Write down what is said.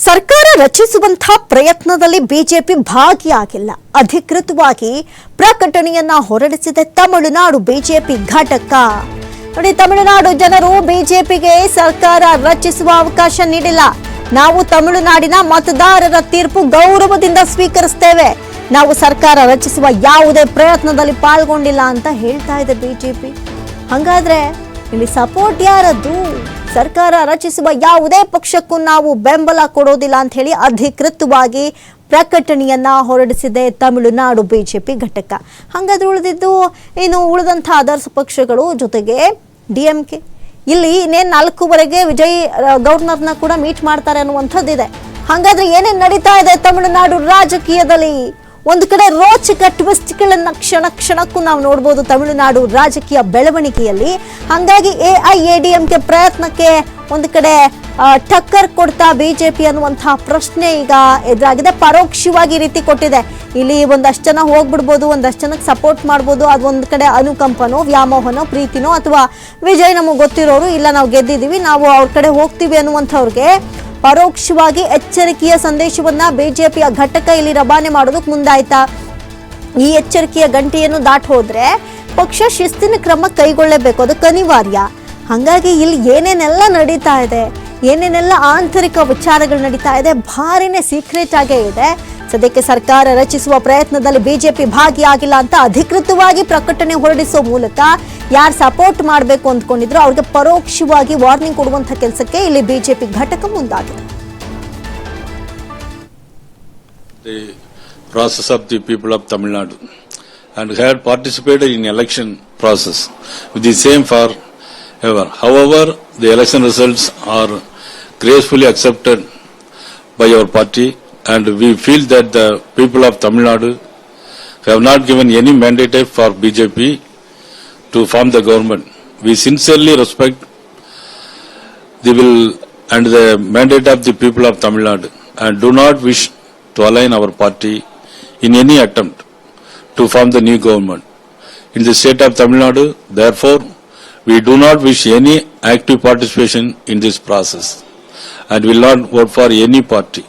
ಸರ್ಕಾರ ರಚಿಸುವಂತಹ ಪ್ರಯತ್ನದಲ್ಲಿ ಬಿಜೆಪಿ ಭಾಗಿಯಾಗಿಲ್ಲ. ಅಧಿಕೃತವಾಗಿ ಪ್ರಕಟಣೆಯನ್ನ ಹೊರಡಿಸಿದೆ ತಮಿಳುನಾಡು ಬಿಜೆಪಿ ಘಟಕ. ನೋಡಿ, ತಮಿಳುನಾಡು ಜನರು ಬಿಜೆಪಿಗೆ ಸರ್ಕಾರ ರಚಿಸುವ ಅವಕಾಶ ನೀಡಿಲ್ಲ. ನಾವು ತಮಿಳುನಾಡಿನ ಮತದಾರರ ತೀರ್ಪು ಗೌರವದಿಂದ ಸ್ವೀಕರಿಸುತ್ತೇವೆ. ನಾವು ಸರ್ಕಾರ ರಚಿಸುವ ಯಾವುದೇ ಪ್ರಯತ್ನದಲ್ಲಿ ಪಾಲ್ಗೊಂಡಿಲ್ಲ ಅಂತ ಹೇಳ್ತಾ ಇದೆ ಬಿಜೆಪಿ. ಹಾಗಾದ್ರೆ ಇಲ್ಲಿ ಸಪೋರ್ಟ್ ಯಾರದ್ದು? ಸರ್ಕಾರ ರಚಿಸುವ ಯಾವುದೇ ಪಕ್ಷಕ್ಕೂ ನಾವು ಬೆಂಬಲ ಕೊಡೋದಿಲ್ಲ ಅಂತ ಹೇಳಿ ಅಧಿಕೃತವಾಗಿ ಪ್ರಕಟಣೆಯನ್ನ ಹೊರಡಿಸಿದೆ ತಮಿಳುನಾಡು ಬಿಜೆಪಿ ಘಟಕ. ಹಾಗಾದ್ರೆ ಉಳಿದಂಥ ಅದರ್ಸ್ ಪಕ್ಷಗಳು ಜೊತೆಗೆ ಡಿಎಂಕೆ ಇಲ್ಲಿ ಇನ್ನೇನು 4ವರೆಗೆ ವಿಜಯ್ ಗವರ್ನರ್ನ ಕೂಡ ಮೀಟ್ ಮಾಡ್ತಾರೆ ಅನ್ನುವಂಥದ್ದಿದೆ. ಹಾಗಾದ್ರೆ ಏನೇನು ನಡೀತಾ ಇದೆ ತಮಿಳುನಾಡು ರಾಜಕೀಯದಲ್ಲಿ? ಒಂದು ಕಡೆ ರೋಚಕ ಟ್ವಿಸ್ಟ್ಗಳನ್ನ ಕ್ಷಣ ಕ್ಷಣಕ್ಕೂ ನಾವು ನೋಡ್ಬೋದು ತಮಿಳುನಾಡು ರಾಜಕೀಯ ಬೆಳವಣಿಗೆಯಲ್ಲಿ. ಹಾಗಾಗಿ ಎಐಎಡಿಎಂಕೆ ಪ್ರಯತ್ನಕ್ಕೆ ಒಂದು ಕಡೆ ಟಕ್ಕರ್ ಕೊಡ್ತಾ ಬಿಜೆಪಿ ಅನ್ನುವಂತಹ ಪ್ರಶ್ನೆ ಈಗ ಎದುರಾಗಿದೆ. ಪರೋಕ್ಷವಾಗಿ ರೀತಿ ಕೊಟ್ಟಿದೆ. ಇಲ್ಲಿ ಒಂದಷ್ಟು ಜನ ಹೋಗ್ಬಿಡ್ಬೋದು, ಒಂದಷ್ಟು ಜನಕ್ಕೆ ಸಪೋರ್ಟ್ ಮಾಡ್ಬೋದು. ಅದು ಒಂದು ಕಡೆ ಅನುಕಂಪನೋ, ವ್ಯಾಮೋಹನೋ, ಪ್ರೀತಿನೋ, ಅಥವಾ ವಿಜಯ್ ನಮಗೆ ಗೊತ್ತಿರೋರು, ಇಲ್ಲ ನಾವು ಗೆದ್ದಿದ್ದೀವಿ, ನಾವು ಅವ್ರ ಕಡೆ ಹೋಗ್ತೀವಿ ಅನ್ನುವಂಥವ್ರಿಗೆ ಪರೋಕ್ಷವಾಗಿ ಎಚ್ಚರಿಕೆಯ ಸಂದೇಶವನ್ನ ಬಿಜೆಪಿಯ ಘಟಕ ಇಲ್ಲಿ ರವಾನೆ ಮಾಡೋದಕ್ಕೆ ಮುಂದಾಯ್ತಾ. ಈ ಎಚ್ಚರಿಕೆಯ ಗಂಟೆಯನ್ನು ದಾಟ್ ಹೋದ್ರೆ ಪಕ್ಷ ಶಿಸ್ತಿನ ಕ್ರಮ ಕೈಗೊಳ್ಳಬೇಕು, ಅದಕ್ಕೆ ಅನಿವಾರ್ಯ. ಹಾಗಾಗಿ ಇಲ್ಲಿ ಏನೇನೆಲ್ಲ ನಡೀತಾ ಇದೆ, ಏನೇನೆಲ್ಲ ಆಂತರಿಕ ವಿಚಾರಗಳು ನಡೀತಾ ಇದೆ, ಭಾರಿನೇ ಸೀಕ್ರೆಟ್ ಆಗೇ ಇದೆ. ಸದ್ಯಕ್ಕೆ ಸರ್ಕಾರ ರಚಿಸುವ ಪ್ರಯತ್ನದಲ್ಲಿ ಬಿಜೆಪಿ ಭಾಗಿಯಾಗಿಲ್ಲ ಅಂತ ಅಧಿಕೃತವಾಗಿ ಪ್ರಕಟಣೆ ಹೊರಡಿಸೋ ಮೂಲಕ ಯಾರು ಸಪೋರ್ಟ್ ಮಾಡಬೇಕು ಅಂದ್ಕೊಂಡಿದ್ರು ಅವ್ರಿಗೆ ಪರೋಕ್ಷವಾಗಿ ವಾರ್ನಿಂಗ್ ಕೊಡುವಂತ ಕೆಲಸಕ್ಕೆ ಇಲ್ಲಿ ಬಿಜೆಪಿ ಘಟಕ ಮುಂದಾಗಿದೆ. The process of the people of Tamil Nadu and had participated in election process with the same for ever. However, the election results are gracefully accepted by our party, and we feel that the people of Tamil Nadu have not given any mandate for BJP to form the government. We sincerely respect the will and the mandate of the people of Tamil Nadu and do not wish to align our party in any attempt to form the new government in the state of Tamil Nadu. Therefore, we do not wish any active participation in this process and will not vote for any party.